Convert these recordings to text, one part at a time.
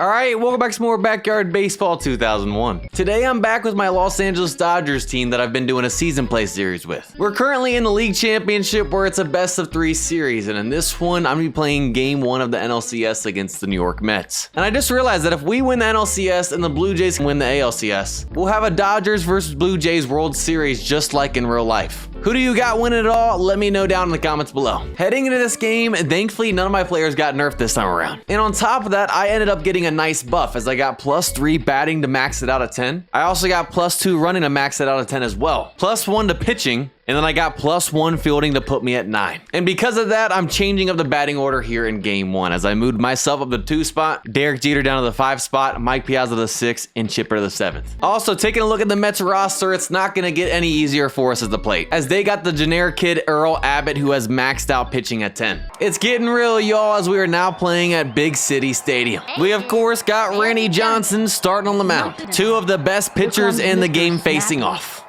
Alright, welcome back to more Backyard Baseball 2001. Today I'm back with my Los Angeles Dodgers team that I've been doing a season play series with. We're currently in the league championship where it's a best of 3 series, and in this one I'm going to be playing game 1 of the NLCS against the New York Mets. And I just realized that if we win the NLCS and the Blue Jays can win the ALCS, we'll have a Dodgers versus Blue Jays World Series just like in real life. Who do you got winning it all? Let me know down in the comments below. Heading into this game, thankfully none of my players got nerfed this time around. And on top of that, I ended up getting a nice buff as I got +3 batting to max it out of 10. I also got +2 running to max it out of 10 as well. +1 to pitching. And then I got +1 fielding to put me at 9. And because of that, I'm changing up the batting order here in game 1 as I moved myself up to the 2 spot, Derek Jeter down to the 5 spot, Mike Piazza to the 6, and Chipper to the 7th. Also, taking a look at the Mets roster, it's not going to get any easier for us at the plate, as they got the generic kid Earl Abbott who has maxed out pitching at 10. It's getting real, y'all, as we are now playing at Big City Stadium. We, of course, got Randy Johnson starting on the mound. 2 of the best pitchers in the game facing off.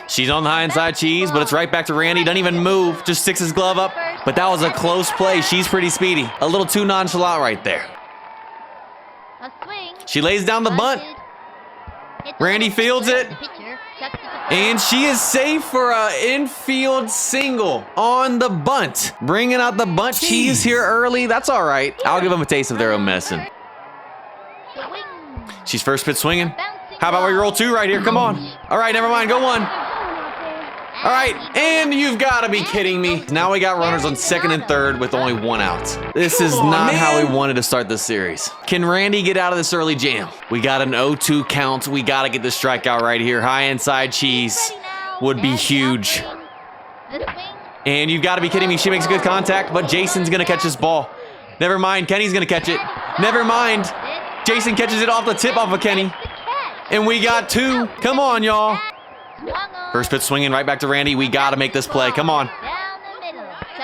She's on the high inside cheese, but it's right back to Randy. Doesn't even move, just sticks his glove up. But that was a close play. She's pretty speedy. A little too nonchalant right there. She lays down the bunt. Randy fields it. And she is safe for an infield single on the bunt. Bringing out the bunt cheese here early. That's all right. I'll give them a taste of their own medicine. She's first pitch swinging. How about we roll 2 right here? Come on. All right, never mind. Go 1. All right, and you've got to be kidding me. Now we got runners on 2nd and 3rd with only 1 out. This is not how we wanted to start this series. Can Randy get out of this early jam? We got an 0-2 count. We got to get the strikeout right here. High inside cheese would be huge. And you've got to be kidding me. She makes good contact, but Jason's going to catch this ball. Never mind. Kenny's going to catch it. Never mind. Jason catches it off the tip off of Kenny. And we got 2. Come on, y'all. First pitch swinging right back to Randy. We got to make this play. Come on.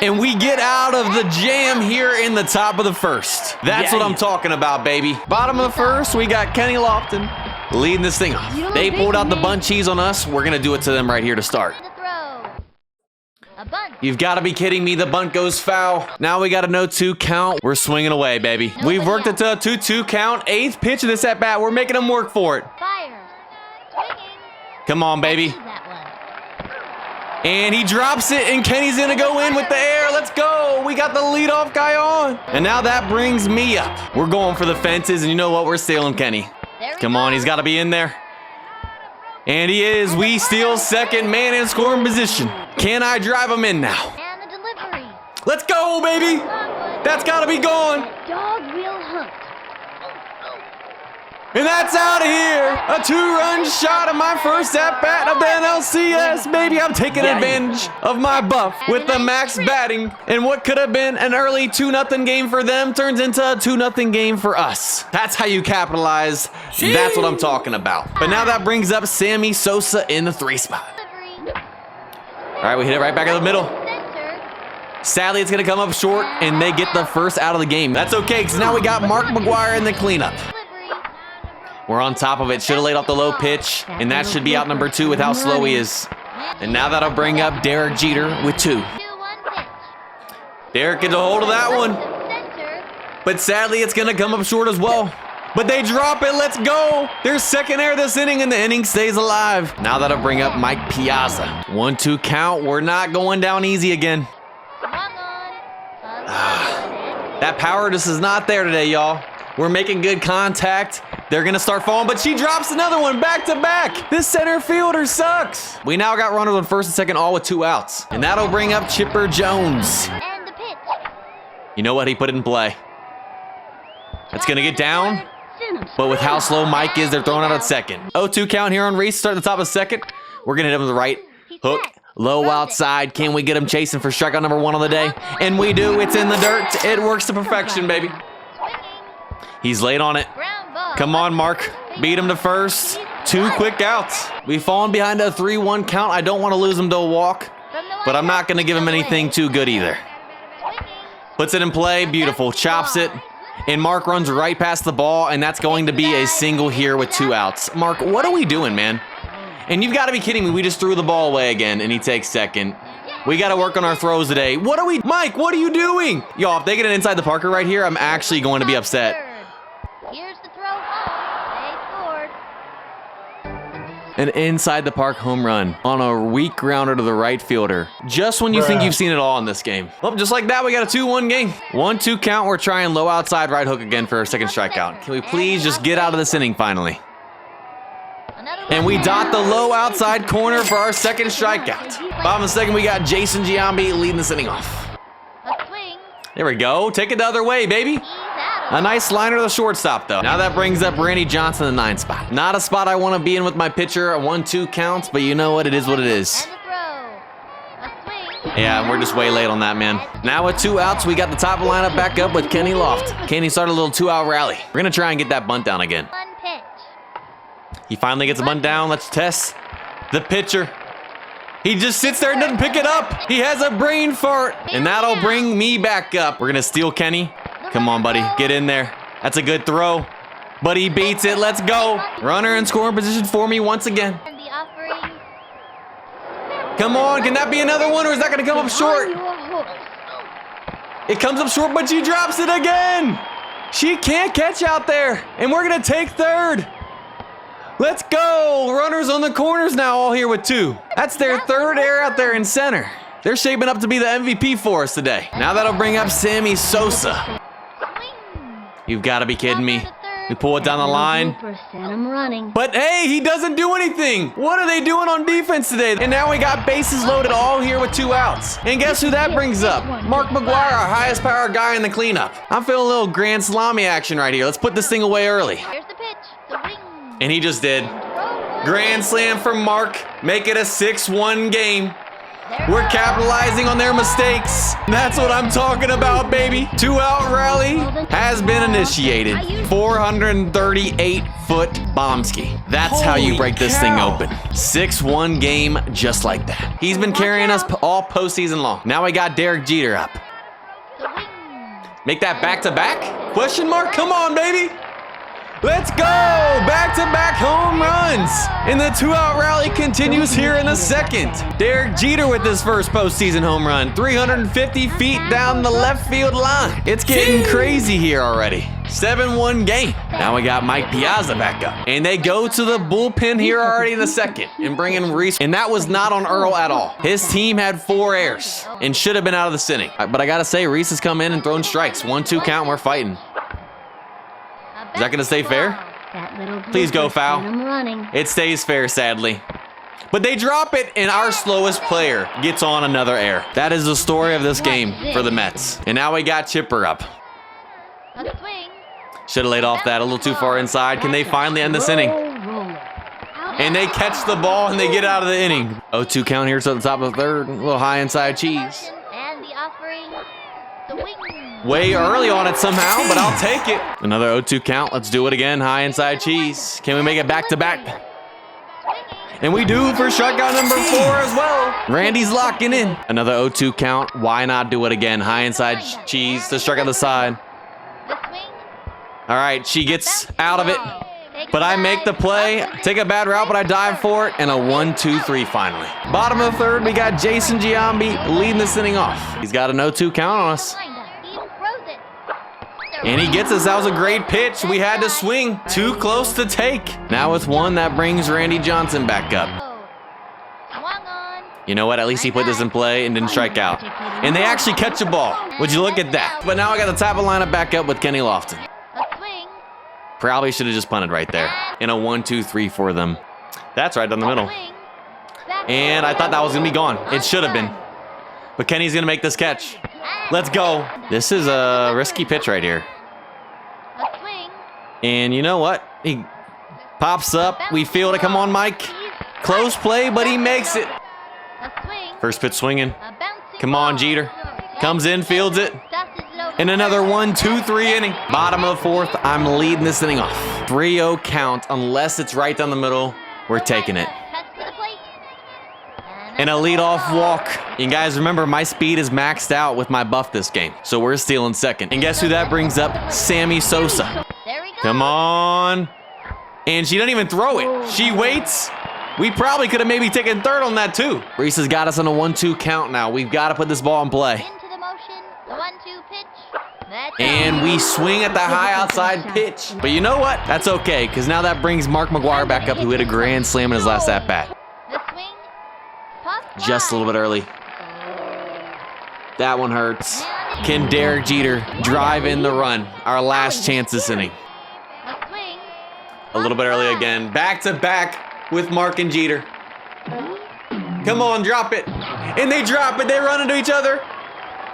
And we get out of the jam here in the top of the 1st. That's what I'm talking about, baby. Bottom of the 1st, we got Kenny Lofton leading this thing off. They pulled out the bunt cheese on us. We're going to do it to them right here to start. You've got to be kidding me. The bunt goes foul. Now we got a 0-2 count. We're swinging away, baby. We've worked it to a 2-2 count. 8th pitch of this at bat. We're making them work for it. Come on, baby. And he drops it, and Kenny's going to go in with the air. Let's go. We got the leadoff guy on. And now that brings me up. We're going for the fences, and you know what? We're stealing Kenny. Come on, he's got to be in there. And he is. We steal 2nd, man in scoring position. Can I drive him in now? Let's go, baby. That's got to be gone. Dog will hunt. And that's out of here. A 2-run shot of my first at-bat of the NLCS. Baby, I'm taking advantage of my buff with the max batting. And what could have been an early 2-0 game for them turns into a 2-0 game for us. That's how you capitalize. That's what I'm talking about. But now that brings up Sammy Sosa in the 3 spot. All right, we hit it right back in the middle. Sadly, it's going to come up short, and they get the first out of the game. That's okay, because now we got Mark McGuire in the cleanup. We're on top of it. Should have laid off the low pitch, and that should be out number 2 with how slow he is. And now that'll bring up Derek Jeter with 2. Derek gets a hold of that one. But sadly, it's going to come up short as well. But they drop it. Let's go. There's 2nd air this inning, and the inning stays alive. Now that'll bring up Mike Piazza. 1-2 count. We're not going down easy again. That power just is not there today, y'all. We're making good contact. They're going to start falling, but she drops another one back to back. This center fielder sucks. We now got runners on 1st and 2nd, all with 2 outs. And that'll bring up Chipper Jones. And the pitch. You know what? He put it in play. It's going to get down. But with how slow Mike is, they're throwing out at 2nd. 0-2 count here on Reese. Start at the top of 2nd. We're going to hit him with the right hook. Low outside. Can we get him chasing for strikeout number 1 on the day? And we do. It's in the dirt. It works to perfection, baby. He's late on it. Come on, Mark. Beat him to 1st. 2 quick outs. We've fallen behind a 3-1 count. I don't want to lose him to a walk, but I'm not going to give him anything too good either. Puts it in play. Beautiful. Chops it. And Mark runs right past the ball, and that's going to be a single here with 2 outs. Mark, what are we doing, man? And you've got to be kidding me. We just threw the ball away again, and he takes 2nd. We got to work on our throws today. What are we... Mike, what are you doing? Y'all, if they get an inside the Parker right here, I'm actually going to be upset. An inside the park home run on a weak grounder to the right fielder. Just when you think you've seen it all in this game. Well, just like that, we got a 2-1 game. 1-2 count. We're trying low outside right hook again for our second strikeout. Can we please just get out of this inning finally? And we dot the low outside corner for our second strikeout. Bottom of the second, we got Jason Giambi leading this inning off. There we go. Take it the other way, baby. A nice liner to the shortstop, though. Now that brings up Randy Johnson in the 9th spot. Not a spot I want to be in with my pitcher. A 1-2 counts, but you know what? It is what it is. Yeah, we're just way late on that, man. Now with 2 outs, we got the top of the lineup back up with Kenny Loft. Kenny started a little 2-out rally. We're going to try and get that bunt down again. He finally gets a bunt down. Let's test the pitcher. He just sits there and doesn't pick it up. He has a brain fart. And that'll bring me back up. We're going to steal Kenny. Come on, buddy. Get in there. That's a good throw. But he beats it. Let's go. Runner in scoring position for me once again. Come on. Can that be another one, or is that going to come up short? It comes up short, but she drops it again. She can't catch out there. And we're going to take third. Let's go! Runners on the corners now, all here with 2. That's their 3rd error out there in center. They're shaping up to be the MVP for us today. Now that'll bring up Sammy Sosa. You've got to be kidding me. We pull it down the line. But hey, he doesn't do anything. What are they doing on defense today? And now we got bases loaded all here with 2 outs. And guess who that brings up? Mark McGuire, our highest power guy in the cleanup. I'm feeling a little Grand Salami action right here. Let's put this thing away early. And he just did. Grand slam for Mark. Make it a 6-1 game. We're capitalizing on their mistakes. That's what I'm talking about, baby. 2-out rally has been initiated. 438-foot bombski. That's how you break this thing open. 6-1 game just like that. He's been carrying us all postseason long. Now we got Derek Jeter up. Make that back-to-back? Question mark? Come on, baby. Let's go! Back-to-back home runs! And the 2-out rally continues here in the second. Derek Jeter with his first postseason home run. 350 feet down the left field line. It's getting crazy here already. 7-1 game. Now we got Mike Piazza back up. And they go to the bullpen here already in the second and bring in Reese. And that was not on Earl at all. His team had 4 errors and should have been out of the inning. But I gotta say, Reese has come in and thrown strikes. 1-2 count, and we're fighting. Is that going to stay fair? Please go foul. It stays fair, sadly. But they drop it, and our slowest player gets on another error. That is the story of this game for the Mets. And now we got Chipper up. Should have laid off that a little too far inside. Can they finally end this inning? And they catch the ball, and they get out of the inning. 0-2 count here to the top of the third. A little high inside cheese. Way early on it somehow, but I'll take it. Another 0-2 count. Let's do it again. High inside cheese. Can we make it back-to-back? And we do for strikeout number 4 as well. Randy's locking in. Another 0-2 count. Why not do it again? High inside cheese to strike out the side. All right, she gets out of it. But I make the play. Take a bad route, but I dive for it. And a 1-2-3 finally. Bottom of the third, we got Jason Giambi leading this inning off. He's got a 0-2 count on us. And he gets us. That was a great pitch. We had to swing. Too close to take. Now with 1, that brings Randy Johnson back up. You know what? At least he put this in play and didn't strike out. And they actually catch the ball. Would you look at that? But now I got the top of the lineup back up with Kenny Lofton. Probably should have just punted right there. In a 1-2-3 for them. That's right down the middle. And I thought that was going to be gone. It should have been. But Kenny's going to make this catch. Let's go. This is a risky pitch right here. And you know what? He pops up. We field it. Come on, Mike. Close play, but he makes it. First pitch swinging. Come on, Jeter. Comes in, fields it. And another 1-2-3 inning. Bottom of the fourth. I'm leading this inning off. 3-0 count. Unless it's right down the middle, we're taking it. And a leadoff walk. And guys, remember, my speed is maxed out with my buff this game. So we're stealing second. And guess who that brings up? Sammy Sosa. Come on. And she doesn't even throw it. She waits. We probably could have maybe taken third on that too. Reese has got us on a 1-2 count now. We've got to put this ball in play. Into the motion, the 1-2 pitch. That's And we swing at the high outside pitch. But you know what? That's okay, because now that brings Mark McGwire back up, who hit a grand slam in his last at-bat. Just a little bit early. That one hurts. Can Derek Jeter drive in the run? Our last chance this inning. A little bit early again. Back to back with Mark and Jeter. Come on, drop it. And they drop it. They run into each other.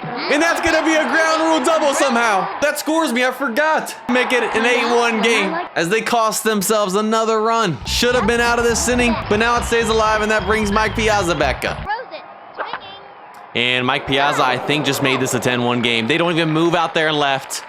And that's going to be a ground rule double somehow. That scores me. I forgot. Make it an 8-1 game as they cost themselves another run. Should have been out of this inning, but now it stays alive, and that brings Mike Piazza back up. And Mike Piazza, I think, just made this a 10-1 game. They don't even move out there and left.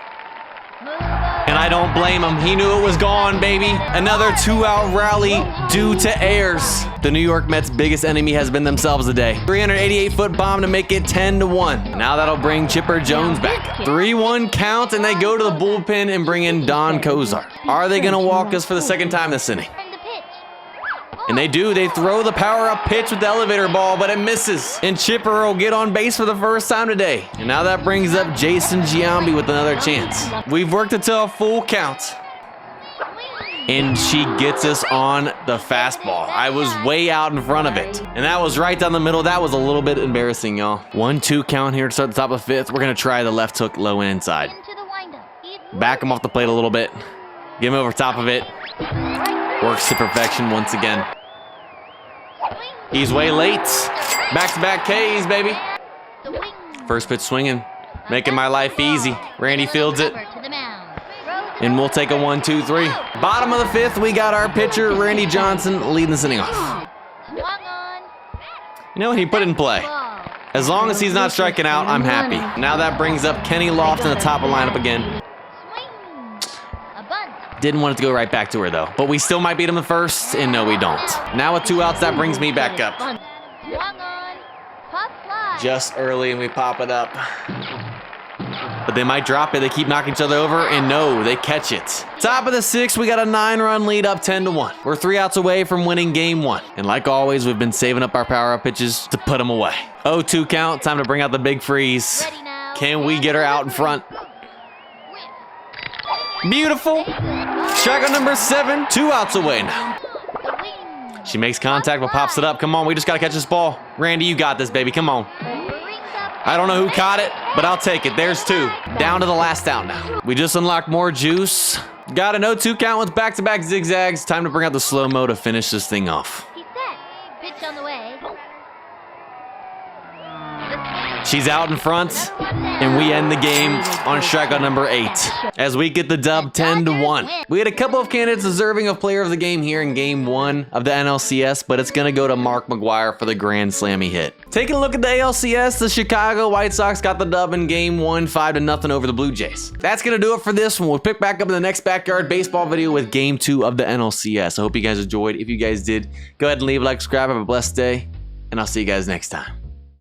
And I don't blame him. He knew it was gone, baby. Another 2-out rally due to errors. The New York Mets' biggest enemy has been themselves today. 388-foot bomb to make it 10-1. Now that'll bring Chipper Jones back. 3-1 count, and they go to the bullpen and bring in Don Kozar. Are they going to walk us for the second time this inning? And they do. They throw the power-up pitch with the elevator ball, but it misses. And Chipper will get on base for the first time today. And now that brings up Jason Giambi with another chance. We've worked it to a full count. And she gets us on the fastball. I was way out in front of it. And that was right down the middle. That was a little bit embarrassing, y'all. 1-2 count here to start the top of the fifth. We're going to try the left hook low and inside. Back him off the plate a little bit. Get him over top of it. Works to perfection once again. He's way late. Back-to-back Ks, baby. First pitch swinging. Making my life easy. Randy fields it. And we'll take a 1-2-3. Bottom of the fifth, we got our pitcher, Randy Johnson, leading this inning off. You know what? He put it in play. As long as he's not striking out, I'm happy. Now that brings up Kenny Loft in the top of the lineup again. Didn't want it to go right back to her, though. But we still might beat him the first, and no, we don't. Now with 2 outs, that brings me back up. Just early, and we pop it up. But they might drop it. They keep knocking each other over, and no, they catch it. Top of the sixth, we got a 9-run lead up 10-1. We're 3 outs away from winning game 1. And like always, we've been saving up our power-up pitches to put them away. 0-2 count, time to bring out the big freeze. Can we get her out in front? Beautiful. Strikeout number 7, 2 outs away now. She makes contact but pops it up. Come on, we just got to catch this ball. Randy, you got this, baby. Come on. I don't know who caught it, but I'll take it. There's 2. Down to the last out now. We just unlocked more juice. Got an 0-2 count with back-to-back zigzags. Time to bring out the slow-mo to finish this thing off. He's set. Pitch on the way. She's out in front, and we end the game on strikeout number 8 as we get the dub 10-1. We had a couple of candidates deserving of player of the game here in game 1 of the NLCS, but it's going to go to Mark McGwire for the grand slam he hit. Taking a look at the ALCS, the Chicago White Sox got the dub in game 1, 5-0 over the Blue Jays. That's going to do it for this one. We'll pick back up in the next Backyard Baseball video with game 2 of the NLCS. I hope you guys enjoyed. If you guys did, go ahead and leave a like, subscribe, have a blessed day, and I'll see you guys next time.